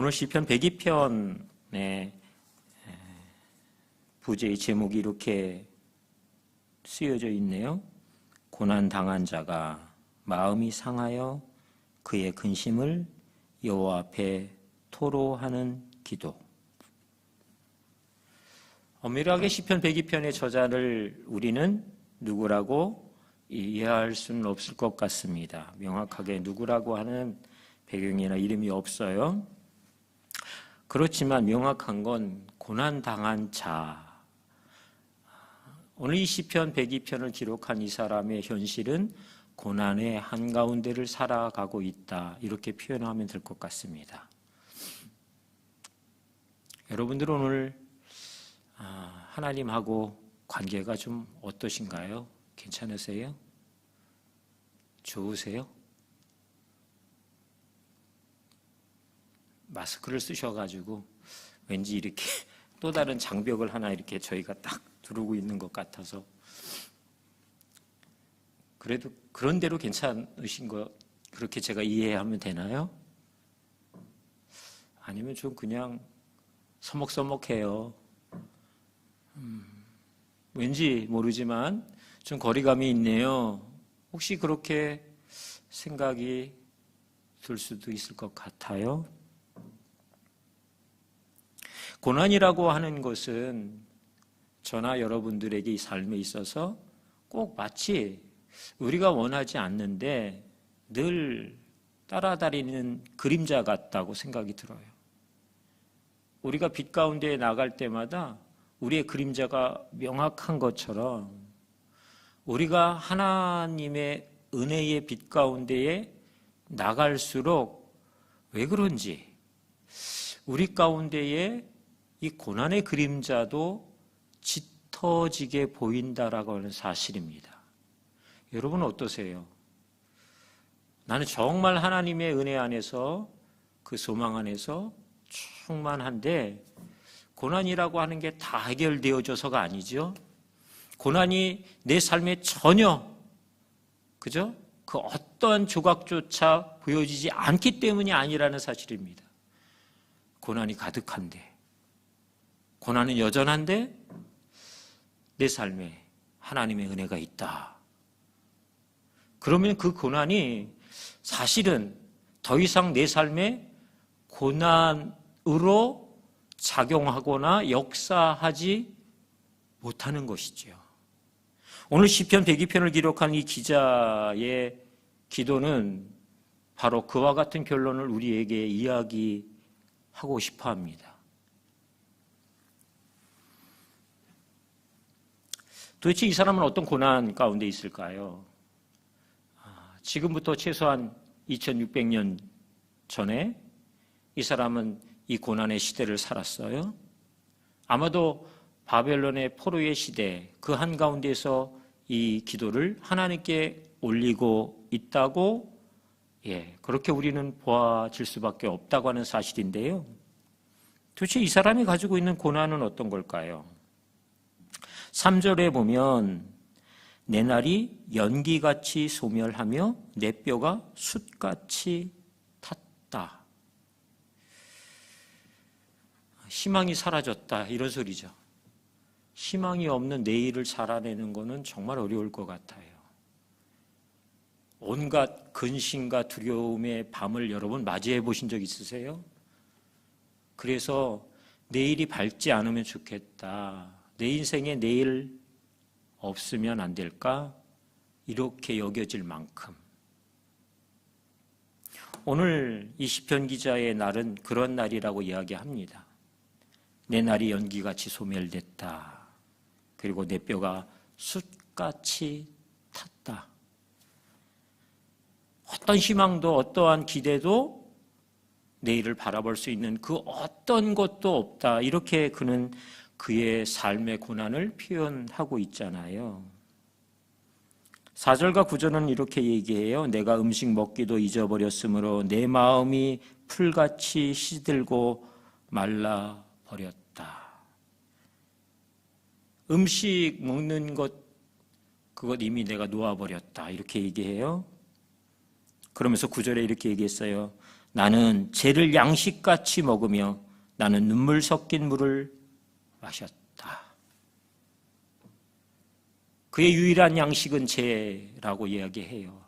오늘 시편 102편의 부제의 제목이 이렇게 쓰여져 있네요. 고난당한 자가 마음이 상하여 그의 근심을 여호와 앞에 토로하는 기도. 엄밀하게 시편 102편의 저자를 우리는 누구라고 이해할 수는 없을 것 같습니다. 명확하게 누구라고 하는 배경이나 이름이 없어요. 그렇지만 명확한 건 고난당한 자. 오늘 이 시편 102편을 기록한 이 사람의 현실은 고난의 한가운데를 살아가고 있다. 이렇게 표현하면 될 것 같습니다. 여러분들 오늘 하나님하고 관계가 좀 어떠신가요? 괜찮으세요? 좋으세요? 마스크를 쓰셔가지고 왠지 이렇게 또 다른 장벽을 하나 이렇게 저희가 딱 두르고 있는 것 같아서 그래도 그런 대로 괜찮으신 거 그렇게 제가 이해하면 되나요? 아니면 좀 그냥 서먹서먹해요. 왠지 모르지만 좀 거리감이 있네요. 혹시 그렇게 생각이 들 수도 있을 것 같아요. 고난이라고 하는 것은 저나 여러분들에게 이 삶에 있어서 꼭 마치 우리가 원하지 않는데 늘 따라다니는 그림자 같다고 생각이 들어요. 우리가 빛 가운데 나갈 때마다 우리의 그림자가 명확한 것처럼 우리가 하나님의 은혜의 빛 가운데에 나갈수록 왜 그런지 우리 가운데에 이 고난의 그림자도 짙어지게 보인다라고 하는 사실입니다. 여러분 어떠세요? 나는 정말 하나님의 은혜 안에서 그 소망 안에서 충만한데 고난이라고 하는 게 다 해결되어져서가 아니죠. 고난이 내 삶에 전혀 그죠? 그 어떠한 조각조차 보여지지 않기 때문이 아니라는 사실입니다. 고난이 가득한데 고난은 여전한데 내 삶에 하나님의 은혜가 있다. 그러면 그 고난이 사실은 더 이상 내 삶에 고난으로 작용하거나 역사하지 못하는 것이죠. 오늘 시편 102편을 기록한 이 기자의 기도는 바로 그와 같은 결론을 우리에게 이야기하고 싶어 합니다. 도대체 이 사람은 어떤 고난 가운데 있을까요? 지금부터 최소한 2600년 전에 이 사람은 이 고난의 시대를 살았어요. 아마도 바벨론의 포로의 시대 그 한가운데에서 이 기도를 하나님께 올리고 있다고 그렇게 우리는 보아질 수밖에 없다고 하는 사실인데요. 도대체 이 사람이 가지고 있는 고난은 어떤 걸까요? 3절에 보면 내 날이 연기같이 소멸하며 내 뼈가 숯같이 탔다. 희망이 사라졌다 이런 소리죠. 희망이 없는 내일을 살아내는 것은 정말 어려울 것 같아요. 온갖 근심과 두려움의 밤을 여러분 맞이해 보신 적 있으세요? 그래서 내일이 밝지 않으면 좋겠다. 내 인생에 내일 없으면 안 될까? 이렇게 여겨질 만큼 오늘 이 시편 기자의 날은 그런 날이라고 이야기합니다. 내 날이 연기같이 소멸됐다. 그리고 내 뼈가 숯같이 탔다. 어떤 희망도 어떠한 기대도 내일을 바라볼 수 있는 그 어떤 것도 없다. 이렇게 그는 그의 삶의 고난을 표현하고 있잖아요. 4절과 9절은 이렇게 얘기해요. 내가 음식 먹기도 잊어버렸으므로 내 마음이 풀같이 시들고 말라버렸다. 음식 먹는 것 그것 이미 내가 놓아버렸다. 이렇게 얘기해요. 그러면서 9절에 이렇게 얘기했어요. 나는 죄를 양식같이 먹으며 나는 눈물 섞인 물을 마셨다. 그의 유일한 양식은 죄라고 이야기해요.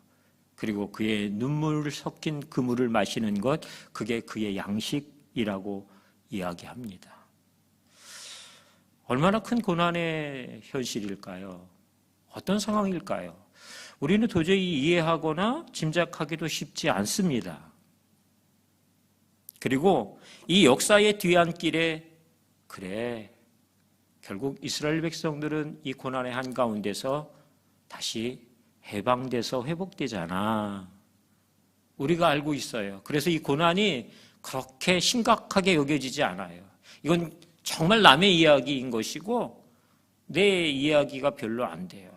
그리고 그의 눈물 섞인 그 물을 마시는 것, 그게 그의 양식이라고 이야기합니다. 얼마나 큰 고난의 현실일까요? 어떤 상황일까요? 우리는 도저히 이해하거나 짐작하기도 쉽지 않습니다. 그리고 이 역사의 뒤안길에 그래, 결국 이스라엘 백성들은 이 고난의 한가운데서 다시 해방돼서 회복되잖아. 우리가 알고 있어요. 그래서 이 고난이 그렇게 심각하게 여겨지지 않아요. 이건 정말 남의 이야기인 것이고 내 이야기가 별로 안 돼요.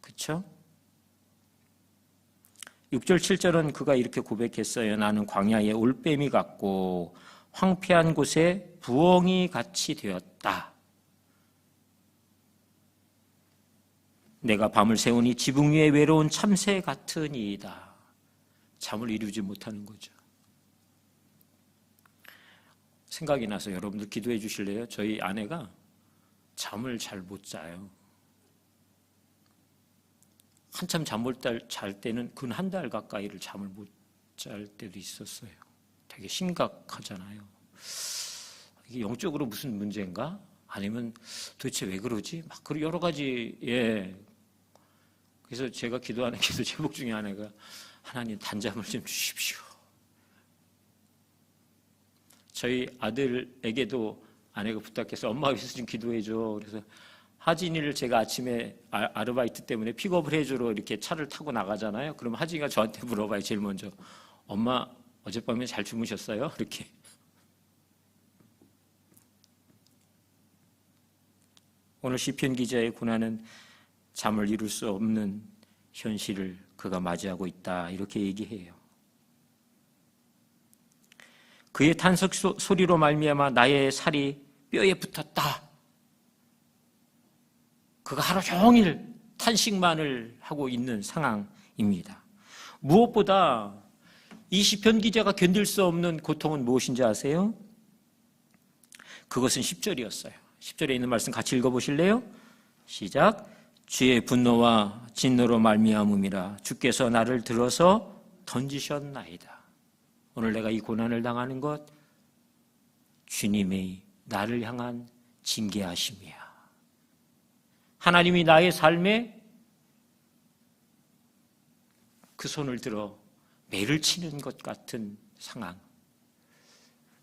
그렇죠? 6절 7절은 그가 이렇게 고백했어요. 나는 광야에 올빼미 같고 황폐한 곳에 부엉이 같이 되었다. 내가 밤을 새우니 지붕 위에 외로운 참새 같으니이다. 잠을 이루지 못하는 거죠. 생각이 나서 여러분들 기도해 주실래요? 저희 아내가 잠을 잘 못 자요. 한참 잠 못 잘 때는 근 한 달 가까이를 잠을 못 잘 때도 있었어요. 되게 심각하잖아요. 이게 영적으로 무슨 문제인가? 아니면 도대체 왜 그러지? 막 여러 가지, 그래서 제가 기도하는 기도 제목 중에 하나가 하나님 단잠을 좀 주십시오. 저희 아들에게도 아내가 부탁해서 엄마 위해서 좀 기도해줘. 그래서 하진이를 제가 아침에 아르바이트 때문에 픽업을 해주러 이렇게 차를 타고 나가잖아요. 그럼 하진이가 저한테 물어봐요. 제일 먼저. 엄마 어젯밤에 잘 주무셨어요? 이렇게. 오늘 시편 기자의 고난은 잠을 이룰 수 없는 현실을 그가 맞이하고 있다. 이렇게 얘기해요. 그의 탄석 소리로 말미암아 나의 살이 뼈에 붙었다. 그가 하루 종일 탄식만을 하고 있는 상황입니다. 무엇보다 이 시편 기자가 견딜 수 없는 고통은 무엇인지 아세요? 그것은 10절이었어요. 10절에 있는 말씀 같이 읽어보실래요? 시작. 주의 분노와 진노로 말미암음이라 주께서 나를 들어서 던지셨나이다. 오늘 내가 이 고난을 당하는 것 주님의 나를 향한 징계하심이야. 하나님이 나의 삶에 그 손을 들어 매를 치는 것 같은 상황.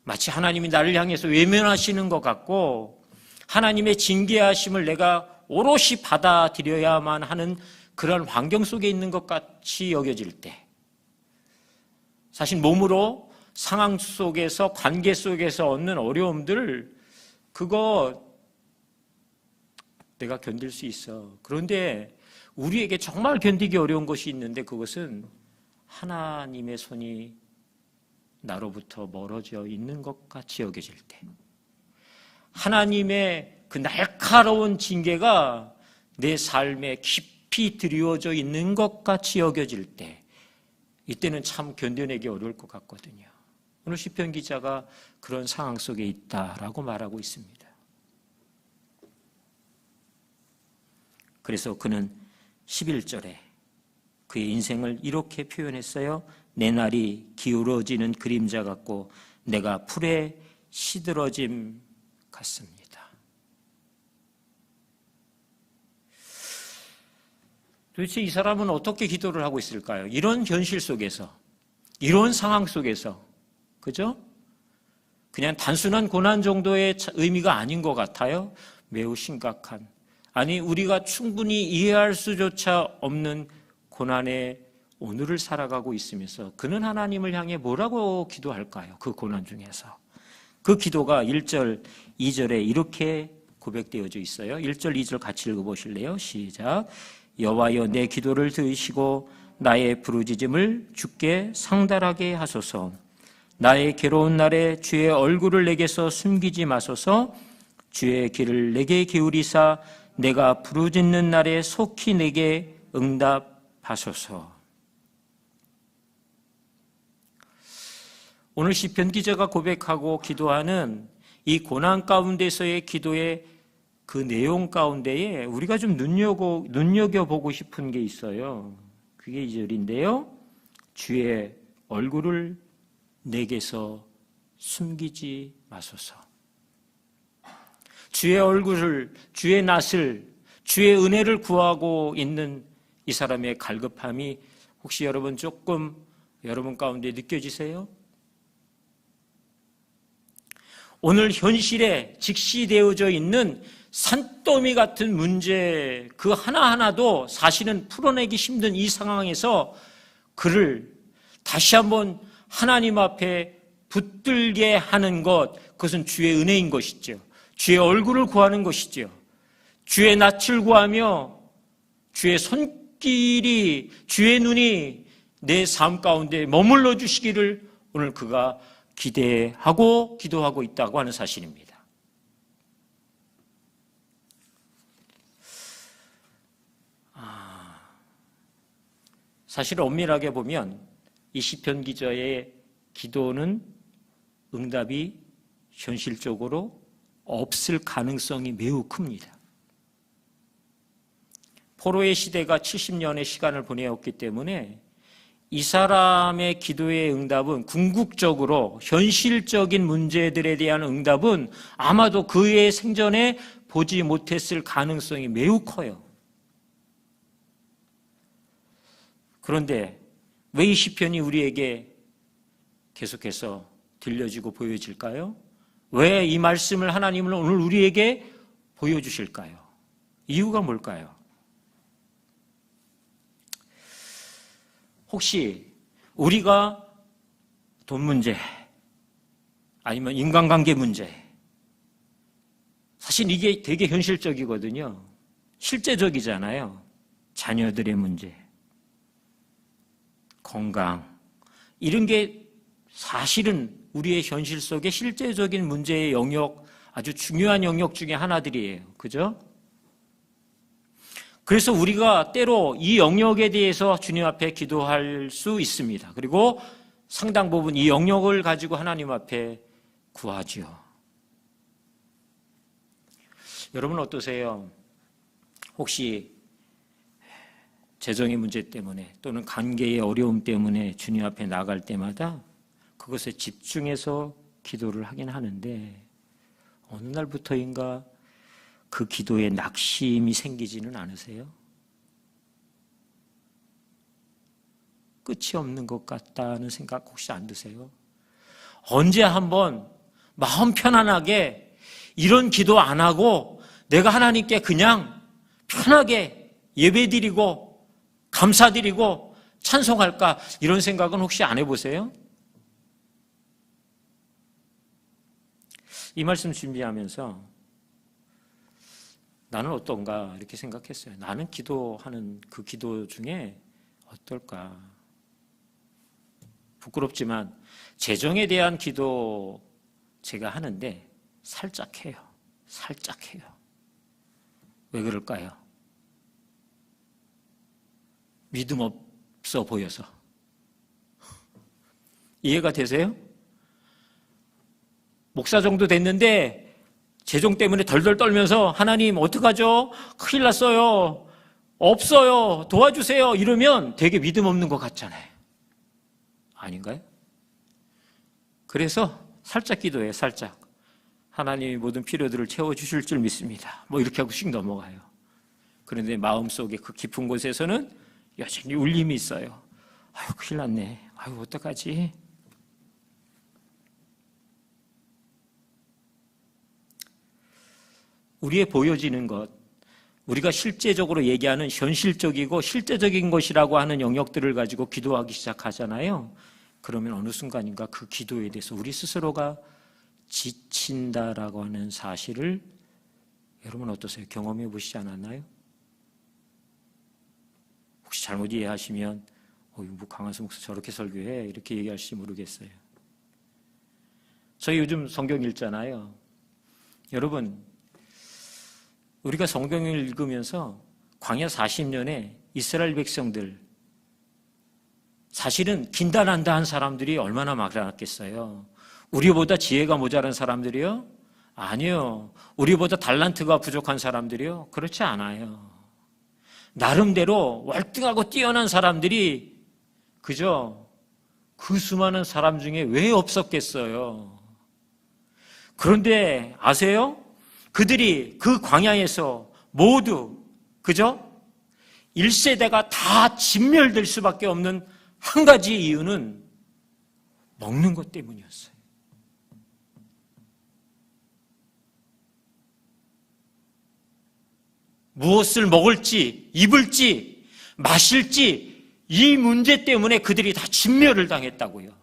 마치 하나님이 나를 향해서 외면하시는 것 같고 하나님의 징계하심을 내가 오롯이 받아들여야만 하는 그런 환경 속에 있는 것 같이 여겨질 때, 사실 몸으로 상황 속에서 관계 속에서 얻는 어려움들 그거 내가 견딜 수 있어. 그런데 우리에게 정말 견디기 어려운 것이 있는데 그것은 하나님의 손이 나로부터 멀어져 있는 것 같이 여겨질 때, 하나님의 그 날카로운 징계가 내 삶에 깊이 드리워져 있는 것 같이 여겨질 때, 이때는 참 견뎌내기 어려울 것 같거든요. 오늘 시편 기자가 그런 상황 속에 있다라고 말하고 있습니다. 그래서 그는 11절에 그의 인생을 이렇게 표현했어요. 내 날이 기울어지는 그림자 같고 내가 풀에 시들어짐 같습니다. 도대체 이 사람은 어떻게 기도를 하고 있을까요? 이런 현실 속에서, 이런 상황 속에서, 그죠? 그냥 단순한 고난 정도의 의미가 아닌 것 같아요. 매우 심각한, 아니 우리가 충분히 이해할 수조차 없는 고난의 오늘을 살아가고 있으면서 그는 하나님을 향해 뭐라고 기도할까요? 그 고난 중에서. 그 기도가 1절, 2절에 이렇게 고백되어져 있어요. 1절, 2절 같이 읽어보실래요? 시작. 여호와여 내 기도를 들으시고 나의 부르짖음을 주께 상달하게 하소서. 나의 괴로운 날에 주의 얼굴을 내게서 숨기지 마소서. 주의 귀를 내게 기울이사 내가 부르짖는 날에 속히 내게 응답하소서. 오늘 시편 기자가 고백하고 기도하는 이 고난 가운데서의 기도의 그 내용 가운데에 우리가 좀 눈여겨보고 싶은 게 있어요. 그게 2절인데요. 주의 얼굴을 내게서 숨기지 마소서. 주의 얼굴을, 주의 낯을, 주의 은혜를 구하고 있는 이 사람의 갈급함이 혹시 여러분 조금 여러분 가운데 느껴지세요? 오늘 현실에 직시되어져 있는 산더미 같은 문제 그 하나하나도 사실은 풀어내기 힘든 이 상황에서 그를 다시 한번 하나님 앞에 붙들게 하는 것, 그것은 주의 은혜인 것이죠. 주의 얼굴을 구하는 것이죠. 주의 낯을 구하며 주의 손길이, 주의 눈이 내 삶 가운데 머물러 주시기를 오늘 그가 기대하고 기도하고 있다고 하는 사실입니다. 사실 엄밀하게 보면 이 시편 기자의 기도는 응답이 현실적으로 없을 가능성이 매우 큽니다. 포로의 시대가 70년의 시간을 보내었기 때문에 이 사람의 기도의 응답은 궁극적으로 현실적인 문제들에 대한 응답은 아마도 그의 생전에 보지 못했을 가능성이 매우 커요. 그런데 왜 이 시편이 우리에게 계속해서 들려지고 보여질까요? 왜 이 말씀을 하나님은 오늘 우리에게 보여주실까요? 이유가 뭘까요? 혹시 우리가 돈 문제 아니면 인간관계 문제, 사실 이게 되게 현실적이거든요. 실제적이잖아요. 자녀들의 문제, 건강, 이런 게 사실은 우리의 현실 속의 실제적인 문제의 영역, 아주 중요한 영역 중에 하나들이에요. 그죠? 그래서 우리가 때로 이 영역에 대해서 주님 앞에 기도할 수 있습니다. 그리고 상당 부분 이 영역을 가지고 하나님 앞에 구하죠. 여러분 어떠세요? 혹시 재정의 문제 때문에 또는 관계의 어려움 때문에 주님 앞에 나갈 때마다 그것에 집중해서 기도를 하긴 하는데 어느 날부터인가 그 기도에 낙심이 생기지는 않으세요? 끝이 없는 것 같다는 생각 혹시 안 드세요? 언제 한번 마음 편안하게 이런 기도 안 하고 내가 하나님께 그냥 편하게 예배드리고 감사드리고 찬송할까, 이런 생각은 혹시 안 해보세요? 이 말씀 준비하면서 나는 어떤가 이렇게 생각했어요. 나는 기도하는 그 기도 중에 어떨까? 부끄럽지만 재정에 대한 기도 제가 하는데 살짝 해요. 살짝 해요. 왜 그럴까요? 믿음 없어 보여서. 이해가 되세요? 목사 정도 됐는데 재정 때문에 덜덜 떨면서 하나님 어떡하죠? 큰일 났어요. 없어요. 도와주세요. 이러면 되게 믿음 없는 것 같잖아요. 아닌가요? 그래서 살짝 기도해요. 살짝. 하나님이 모든 필요들을 채워주실 줄 믿습니다. 뭐 이렇게 하고 씩 넘어가요. 그런데 마음속에 그 깊은 곳에서는 여전히 울림이 있어요. 아유, 큰일 났네. 아유, 어떡하지? 우리의 보여지는 것, 우리가 실제적으로 얘기하는 현실적이고 실제적인 것이라고 하는 영역들을 가지고 기도하기 시작하잖아요. 그러면 어느 순간인가 그 기도에 대해서 우리 스스로가 지친다라고 하는 사실을 여러분 어떠세요? 경험해 보시지 않았나요? 혹시 잘못 이해하시면 뭐 강한수 목사 저렇게 설교해 이렇게 얘기할지 모르겠어요. 저희 요즘 성경 읽잖아요. 여러분 우리가 성경을 읽으면서 광야 40년에 이스라엘 백성들 사실은 긴다난다 한 사람들이 얼마나 많았겠어요. 우리보다 지혜가 모자란 사람들이요? 아니요. 우리보다 달란트가 부족한 사람들이요? 그렇지 않아요. 나름대로 월등하고 뛰어난 사람들이 그저 그 수많은 사람 중에 왜 없었겠어요. 그런데 아세요? 그들이 그 광야에서 모두 그저 1세대가 다 진멸될 수밖에 없는 한 가지 이유는 먹는 것 때문이었어요. 무엇을 먹을지, 입을지, 마실지 이 문제 때문에 그들이 다 진멸을 당했다고요.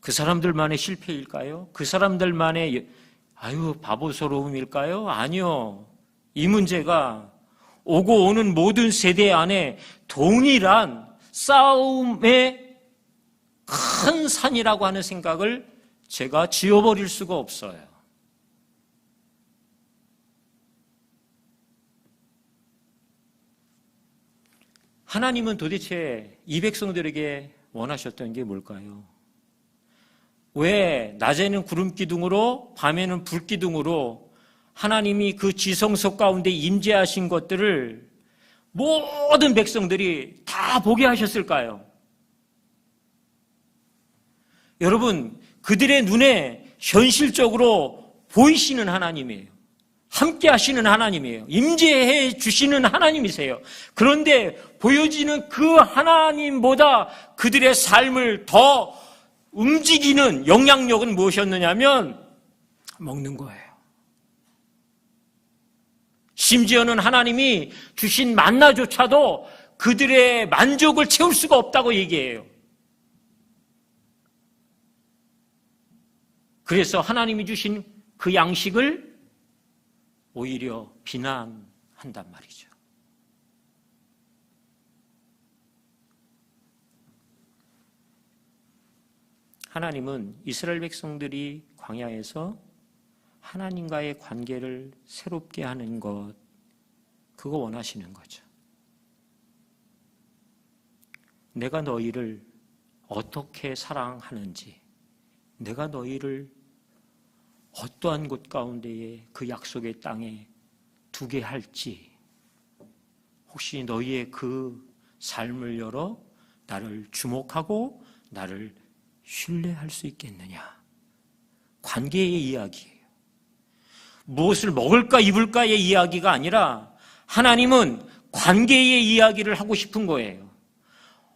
그 사람들만의 실패일까요? 그 사람들만의 바보스러움일까요? 아니요. 이 문제가 오고 오는 모든 세대 안에 동일한 싸움의 큰 산이라고 하는 생각을 제가 지워버릴 수가 없어요. 하나님은 도대체 이 백성들에게 원하셨던 게 뭘까요? 왜 낮에는 구름 기둥으로 밤에는 불 기둥으로 하나님이 그 지성소 가운데 임재하신 것들을 모든 백성들이 다 보게 하셨을까요? 여러분, 그들의 눈에 현실적으로 보이시는 하나님이에요. 함께 하시는 하나님이에요. 임재해 주시는 하나님이세요. 그런데 보여지는 그 하나님보다 그들의 삶을 더 움직이는 영향력은 무엇이었느냐면 먹는 거예요. 심지어는 하나님이 주신 만나조차도 그들의 만족을 채울 수가 없다고 얘기해요. 그래서 하나님이 주신 그 양식을 오히려 비난한단 말이죠. 하나님은 이스라엘 백성들이 광야에서 하나님과의 관계를 새롭게 하는 것, 그거 원하시는 거죠. 내가 너희를 어떻게 사랑하는지, 내가 너희를 어떠한 곳 가운데에 그 약속의 땅에 두게 할지, 혹시 너희의 그 삶을 열어 나를 주목하고 나를 신뢰할 수 있겠느냐. 관계의 이야기예요. 무엇을 먹을까 입을까의 이야기가 아니라 하나님은 관계의 이야기를 하고 싶은 거예요.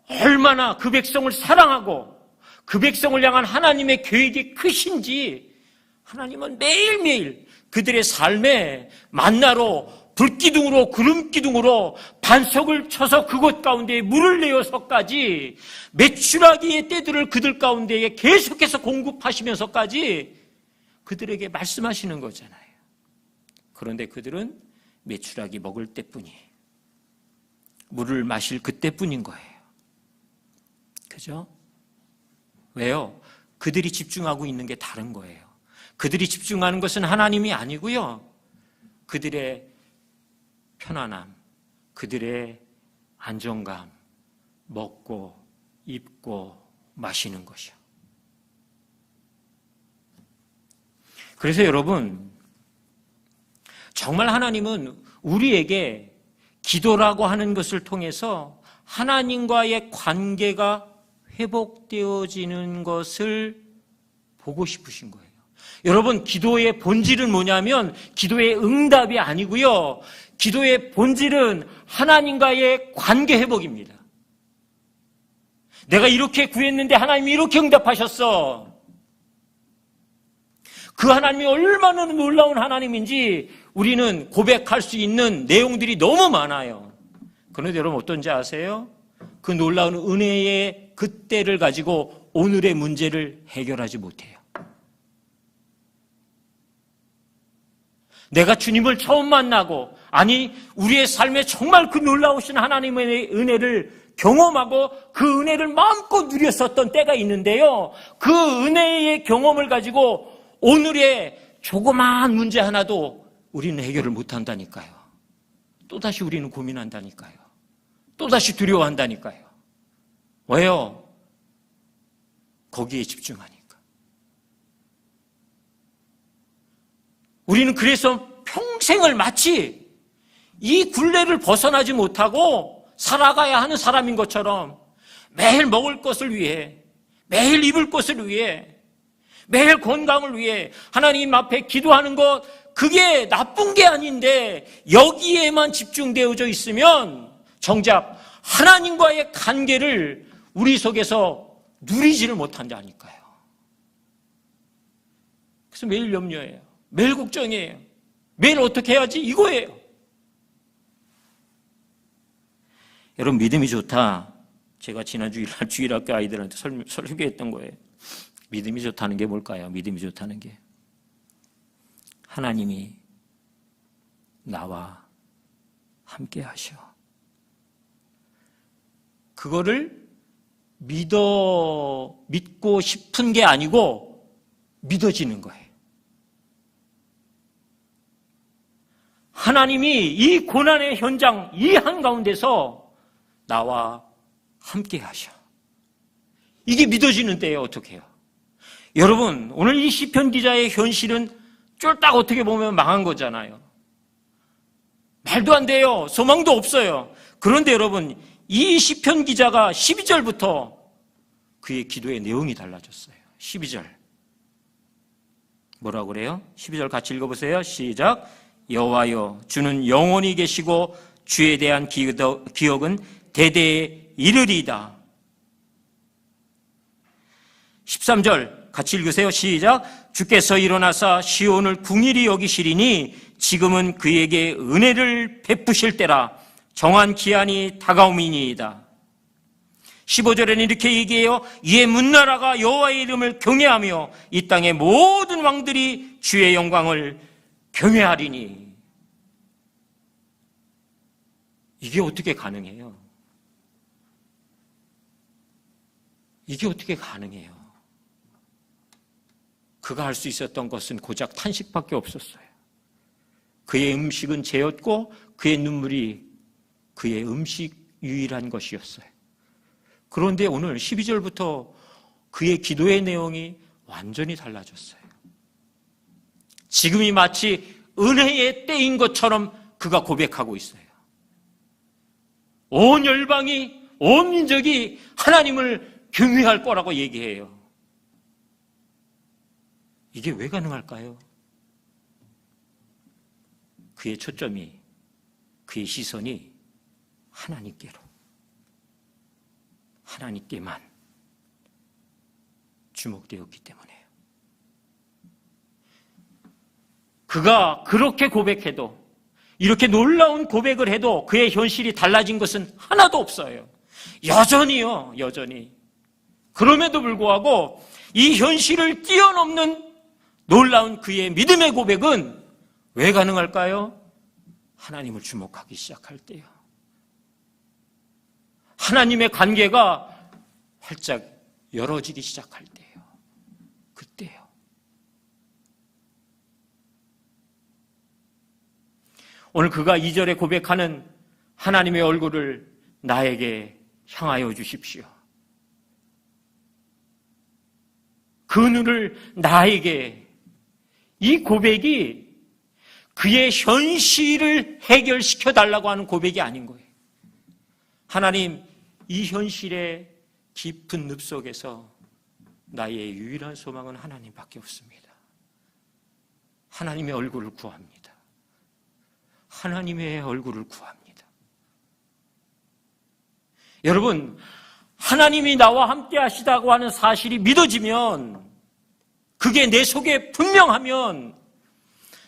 얼마나 그 백성을 사랑하고 그 백성을 향한 하나님의 계획이 크신지 하나님은 매일매일 그들의 삶에 만나로 불기둥으로 구름기둥으로 반석을 쳐서 그곳 가운데에 물을 내어서까지 메추라기의 떼들을 그들 가운데에 계속해서 공급하시면서까지 그들에게 말씀하시는 거잖아요. 그런데 그들은 메추라기 먹을 때뿐이에요. 물을 마실 그때뿐인 거예요. 그죠? 왜요? 그들이 집중하고 있는 게 다른 거예요. 그들이 집중하는 것은 하나님이 아니고요. 그들의 편안함, 그들의 안정감, 먹고 입고 마시는 것이요. 그래서 여러분, 정말 하나님은 우리에게 기도라고 하는 것을 통해서 하나님과의 관계가 회복되어지는 것을 보고 싶으신 거예요. 여러분, 기도의 본질은 뭐냐면 기도의 응답이 아니고요. 기도의 본질은 하나님과의 관계 회복입니다. 내가 이렇게 구했는데 하나님이 이렇게 응답하셨어. 그 하나님이 얼마나 놀라운 하나님인지 우리는 고백할 수 있는 내용들이 너무 많아요. 그런데 여러분 어떤지 아세요? 그 놀라운 은혜의 그때를 가지고 오늘의 문제를 해결하지 못해요. 내가 주님을 처음 만나고, 아니 우리의 삶에 정말 그 놀라우신 하나님의 은혜를 경험하고 그 은혜를 마음껏 누렸었던 때가 있는데요. 그 은혜의 경험을 가지고 오늘의 조그마한 문제 하나도 우리는 해결을 못한다니까요. 또다시 우리는 고민한다니까요. 또다시 두려워한다니까요. 왜요? 거기에 집중하니까. 우리는 그래서 평생을 마치 이 굴레를 벗어나지 못하고 살아가야 하는 사람인 것처럼 매일 먹을 것을 위해, 매일 입을 것을 위해, 매일 건강을 위해 하나님 앞에 기도하는 것, 그게 나쁜 게 아닌데 여기에만 집중되어져 있으면 정작 하나님과의 관계를 우리 속에서 누리지를 못한다니까요. 그래서 매일 염려해요. 매일 걱정이에요. 매일 어떻게 해야지? 이거예요. 여러분, 믿음이 좋다. 제가 지난 주일날 주일학교 아이들한테 설교했던 거예요. 믿음이 좋다는 게 뭘까요? 믿음이 좋다는 게 하나님이 나와 함께 하셔. 그거를 믿고 싶은 게 아니고 믿어지는 거예요. 하나님이 이 고난의 현장, 이 한가운데서 나와 함께 하셔. 이게 믿어지는 때에 어떻게 해요? 여러분, 오늘 이 시편 기자의 현실은 쫄딱 어떻게 보면 망한 거잖아요. 말도 안 돼요. 소망도 없어요. 그런데 여러분, 이 시편 기자가 12절부터 그의 기도의 내용이 달라졌어요. 12절. 뭐라고 그래요? 12절 같이 읽어보세요. 시작. 여호와여, 주는 영원히 계시고 주에 대한 기억은 대대에 이르리이다. 13절 같이 읽으세요. 시작. 주께서 일어나사 시온을 궁일이 여기시리니 지금은 그에게 은혜를 베푸실 때라. 정한 기한이 다가옴이니이다. 15절에는 이렇게 얘기해요. 이에 문나라가 여호와의 이름을 경외하며 이 땅의 모든 왕들이 주의 영광을 경외하리니. 이게 어떻게 가능해요? 이게 어떻게 가능해요? 그가 할 수 있었던 것은 고작 탄식밖에 없었어요. 그의 음식은 죄였고 그의 눈물이 그의 음식 유일한 것이었어요. 그런데 오늘 12절부터 그의 기도의 내용이 완전히 달라졌어요. 지금이 마치 은혜의 때인 것처럼 그가 고백하고 있어요. 온 열방이, 온 민족이 하나님을 경외할 거라고 얘기해요. 이게 왜 가능할까요? 그의 초점이, 그의 시선이 하나님께로, 하나님께만 주목되었기 때문에요. 그가 그렇게 고백해도, 이렇게 놀라운 고백을 해도 그의 현실이 달라진 것은 하나도 없어요. 여전히요, 여전히. 그럼에도 불구하고 이 현실을 뛰어넘는 놀라운 그의 믿음의 고백은 왜 가능할까요? 하나님을 주목하기 시작할 때요. 하나님의 관계가 활짝 열어지기 시작할 때요. 그때요. 오늘 그가 2절에 고백하는 하나님의 얼굴을 나에게 향하여 주십시오. 그 눈을 나에게, 이 고백이 그의 현실을 해결시켜 달라고 하는 고백이 아닌 거예요. 하나님, 이 현실의 깊은 늪 속에서 나의 유일한 소망은 하나님밖에 없습니다. 하나님의 얼굴을 구합니다. 하나님의 얼굴을 구합니다. 여러분, 하나님이 나와 함께 하시다고 하는 사실이 믿어지면, 그게 내 속에 분명하면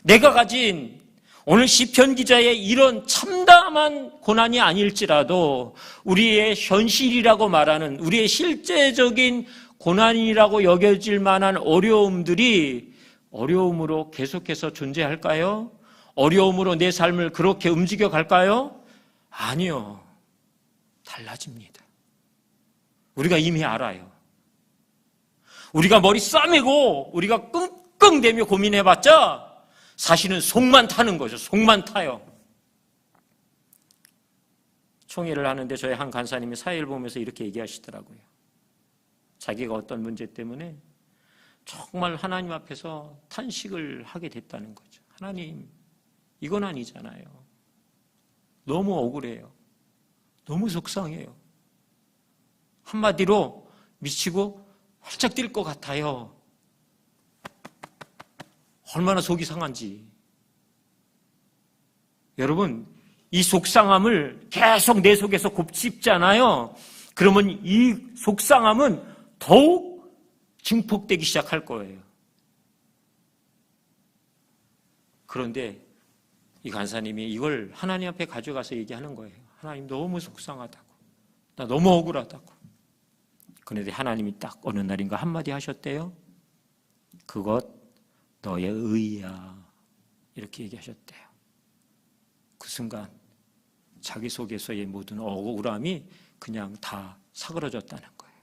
내가 가진 오늘 시편 기자의 이런 참담한 고난이 아닐지라도 우리의 현실이라고 말하는, 우리의 실제적인 고난이라고 여겨질 만한 어려움들이 어려움으로 계속해서 존재할까요? 어려움으로 내 삶을 그렇게 움직여 갈까요? 아니요. 달라집니다. 우리가 이미 알아요. 우리가 머리 싸매고 우리가 끙끙대며 고민해봤자 사실은 속만 타는 거죠. 속만 타요. 총회를 하는데 저희 한 간사님이 사회를 보면서 이렇게 얘기하시더라고요. 자기가 어떤 문제 때문에 정말 하나님 앞에서 탄식을 하게 됐다는 거죠. 하나님, 이건 아니잖아요. 너무 억울해요. 너무 속상해요. 한마디로 미치고 활짝 뛸 것 같아요. 얼마나 속이 상한지. 여러분, 이 속상함을 계속 내 속에서 곱씹잖아요. 그러면 이 속상함은 더욱 증폭되기 시작할 거예요. 그런데 이 간사님이 이걸 하나님 앞에 가져가서 얘기하는 거예요. 하나님 너무 속상하다고. 나 너무 억울하다고. 그런데 하나님이 딱 어느 날인가 한마디 하셨대요. 그것 너의 의야. 이렇게 얘기하셨대요. 그 순간 자기 속에서의 모든 억울함이 그냥 다 사그러졌다는 거예요.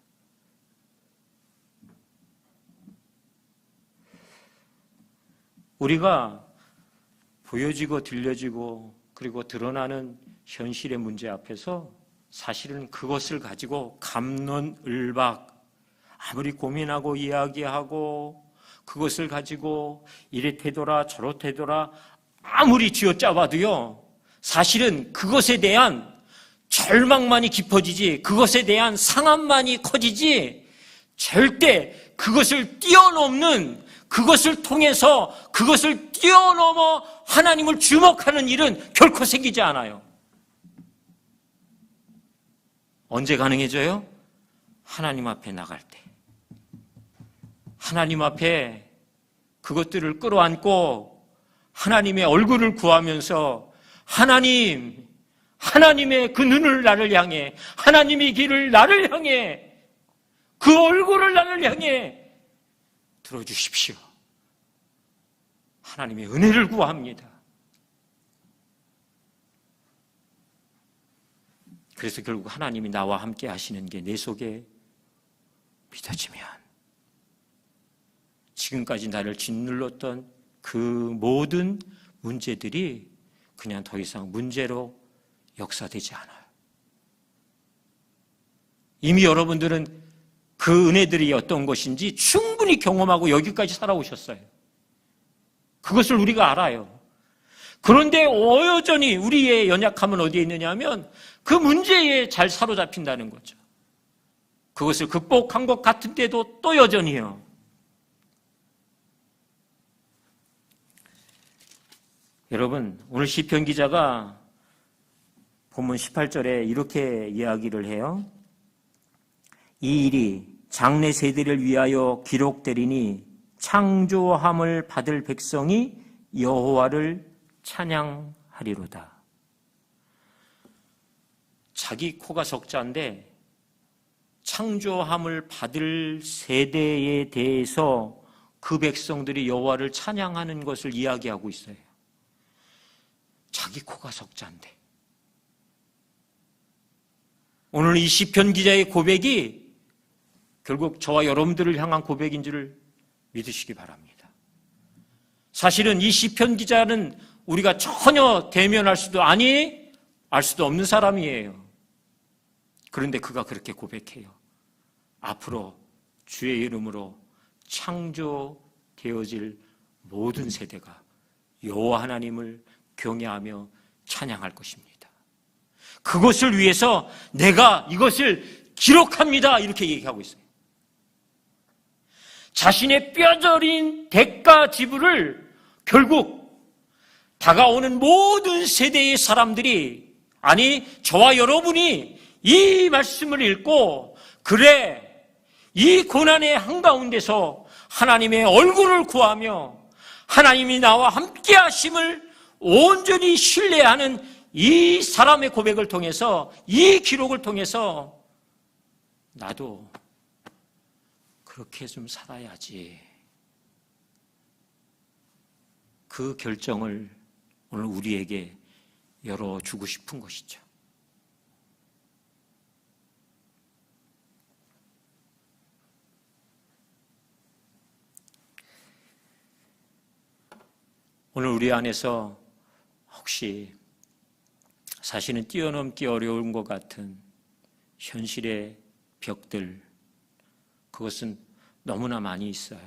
우리가 보여지고 들려지고 그리고 드러나는 현실의 문제 앞에서 사실은 그것을 가지고 갑론을박 아무리 고민하고 이야기하고 그것을 가지고 이렇되더라 저렇되더라 아무리 쥐어짜봐도요, 사실은 그것에 대한 절망만이 깊어지지 그것에 대한 상함만이 커지지 절대 그것을 뛰어넘는, 그것을 통해서 그것을 뛰어넘어 하나님을 주목하는 일은 결코 생기지 않아요. 언제 가능해져요? 하나님 앞에 나갈 때. 하나님 앞에 그것들을 끌어안고 하나님의 얼굴을 구하면서 하나님의 그 눈을 나를 향해, 하나님의 길을 나를 향해, 그 얼굴을 나를 향해 들어주십시오. 하나님의 은혜를 구합니다. 그래서 결국 하나님이 나와 함께 하시는 게 내 속에 믿어지면 지금까지 나를 짓눌렀던 그 모든 문제들이 그냥 더 이상 문제로 역사되지 않아요. 이미 여러분들은 그 은혜들이 어떤 것인지 충분히 경험하고 여기까지 살아오셨어요. 그것을 우리가 알아요. 그런데 여전히 우리의 연약함은 어디에 있느냐 하면 그 문제에 잘 사로잡힌다는 거죠. 그것을 극복한 것 같은데도 또 여전히요. 여러분, 오늘 시편 기자가 본문 18절에 이렇게 이야기를 해요. 이 일이 장래 세대를 위하여 기록되리니 창조함을 받을 백성이 여호와를 찬양하리로다. 자기 코가 석자인데 창조함을 받을 세대에 대해서 그 백성들이 여호와를 찬양하는 것을 이야기하고 있어요. 자기 코가 석자인데. 오늘 이 시편 기자의 고백이 결국 저와 여러분들을 향한 고백인 줄을 믿으시기 바랍니다. 사실은 이 시편 기자는 우리가 전혀 대면할 수도 알 수도 없는 사람이에요. 그런데 그가 그렇게 고백해요. 앞으로 주의 이름으로 창조되어질 모든 세대가 여호와 하나님을 경외하며 찬양할 것입니다. 그것을 위해서 내가 이것을 기록합니다. 이렇게 얘기하고 있어요. 자신의 뼈저린 대가 지불을 결국 다가오는 모든 세대의 사람들이, 저와 여러분이 이 말씀을 읽고 그래, 이 고난의 한가운데서 하나님의 얼굴을 구하며 하나님이 나와 함께 하심을 온전히 신뢰하는 이 사람의 고백을 통해서, 이 기록을 통해서 나도 그렇게 좀 살아야지. 그 결정을 오늘 우리에게 열어주고 싶은 것이죠. 오늘 우리 안에서 혹시 사실은 뛰어넘기 어려운 것 같은 현실의 벽들, 그것은 너무나 많이 있어요.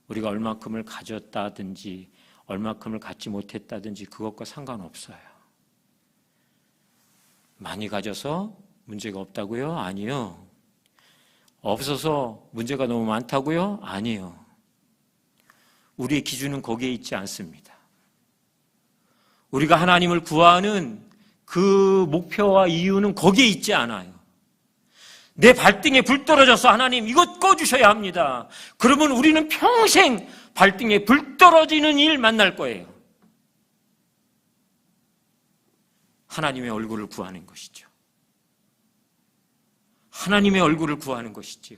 우리가 얼마큼을 가졌다든지 얼마큼을 갖지 못했다든지 그것과 상관없어요. 많이 가져서 문제가 없다고요? 아니요. 없어서 문제가 너무 많다고요? 아니요. 우리의 기준은 거기에 있지 않습니다. 우리가 하나님을 구하는 그 목표와 이유는 거기에 있지 않아요. 내 발등에 불 떨어져서 하나님 이것 꺼주셔야 합니다. 그러면 우리는 평생 발등에 불 떨어지는 일 만날 거예요. 하나님의 얼굴을 구하는 것이죠. 하나님의 얼굴을 구하는 것이지요.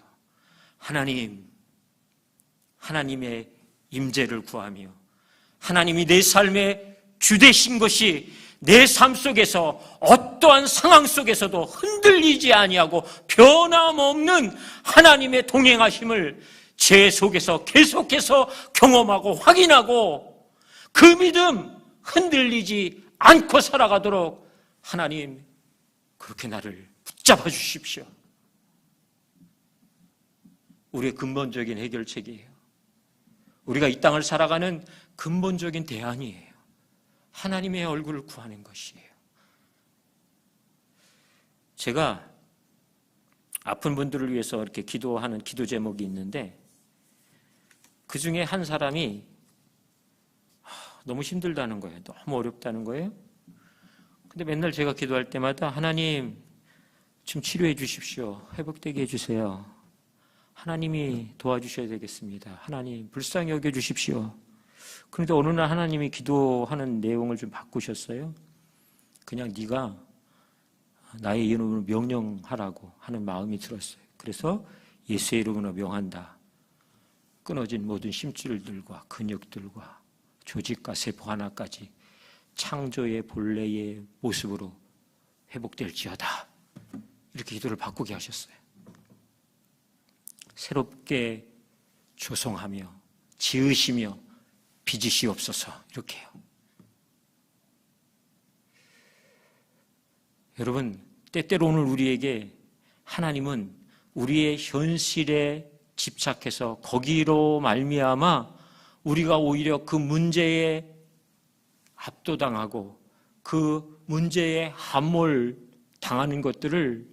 하나님의 임재를 구하며 하나님이 내 삶의 주 되신 것이 내 삶 속에서 어떠한 상황 속에서도 흔들리지 아니하고 변함없는 하나님의 동행하심을 제 속에서 계속해서 경험하고 확인하고 그 믿음 흔들리지 않고 살아가도록 하나님 그렇게 나를 붙잡아 주십시오. 우리의 근본적인 해결책이에요. 우리가 이 땅을 살아가는 근본적인 대안이에요. 하나님의 얼굴을 구하는 것이에요. 제가 아픈 분들을 위해서 이렇게 기도하는 기도 제목이 있는데 그 중에 한 사람이 너무 힘들다는 거예요. 너무 어렵다는 거예요. 근데 맨날 제가 기도할 때마다 하나님 좀 치료해 주십시오. 회복되게 해주세요. 하나님이 도와주셔야 되겠습니다. 하나님 불쌍히 여겨주십시오. 그런데 어느 날 하나님이 기도하는 내용을 좀 바꾸셨어요. 그냥 네가 나의 이름으로 명령하라고 하는 마음이 들었어요. 그래서 예수의 이름으로 명한다. 끊어진 모든 심줄들과 근육들과 조직과 세포 하나까지 창조의 본래의 모습으로 회복될지어다. 이렇게 기도를 바꾸게 하셨어요. 새롭게 조성하며 지으시며 빚으시옵소서 이렇게요. 여러분, 때때로 오늘 우리에게 하나님은 우리의 현실에 집착해서 거기로 말미암아 우리가 오히려 그 문제에 압도당하고 그 문제에 함몰당하는 것들을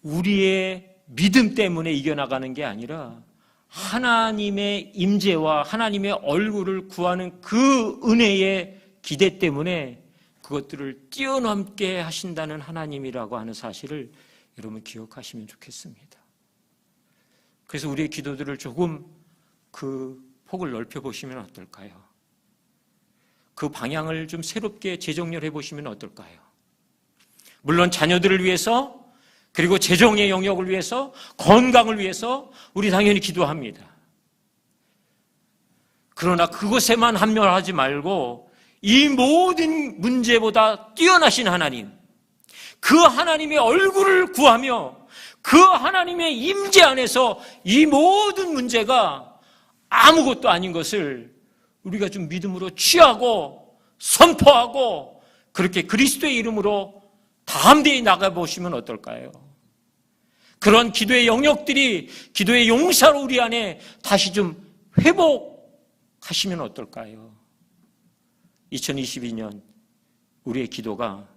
우리의 믿음 때문에 이겨나가는 게 아니라 하나님의 임재와 하나님의 얼굴을 구하는 그 은혜의 기대 때문에 그것들을 뛰어넘게 하신다는 하나님이라고 하는 사실을 여러분 기억하시면 좋겠습니다. 그래서 우리의 기도들을 조금 그 폭을 넓혀보시면 어떨까요? 그 방향을 좀 새롭게 재정렬해 보시면 어떨까요? 물론 자녀들을 위해서 그리고 재정의 영역을 위해서 건강을 위해서 우리 당연히 기도합니다. 그러나 그것에만 합류하지 말고 이 모든 문제보다 뛰어나신 하나님, 그 하나님의 얼굴을 구하며 그 하나님의 임재 안에서 이 모든 문제가 아무것도 아닌 것을 우리가 좀 믿음으로 취하고 선포하고 그렇게 그리스도의 이름으로 담대히 나가보시면 어떨까요? 그런 기도의 영역들이 기도의 용사로 우리 안에 다시 좀 회복하시면 어떨까요? 2022년 우리의 기도가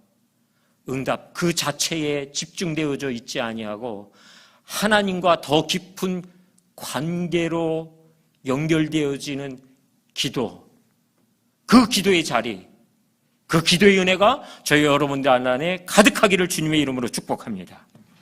응답 그 자체에 집중되어져 있지 아니하고 하나님과 더 깊은 관계로 연결되어지는 기도, 그 기도의 자리, 그 기도의 은혜가 저희 여러분들 안에 가득하기를 주님의 이름으로 축복합니다.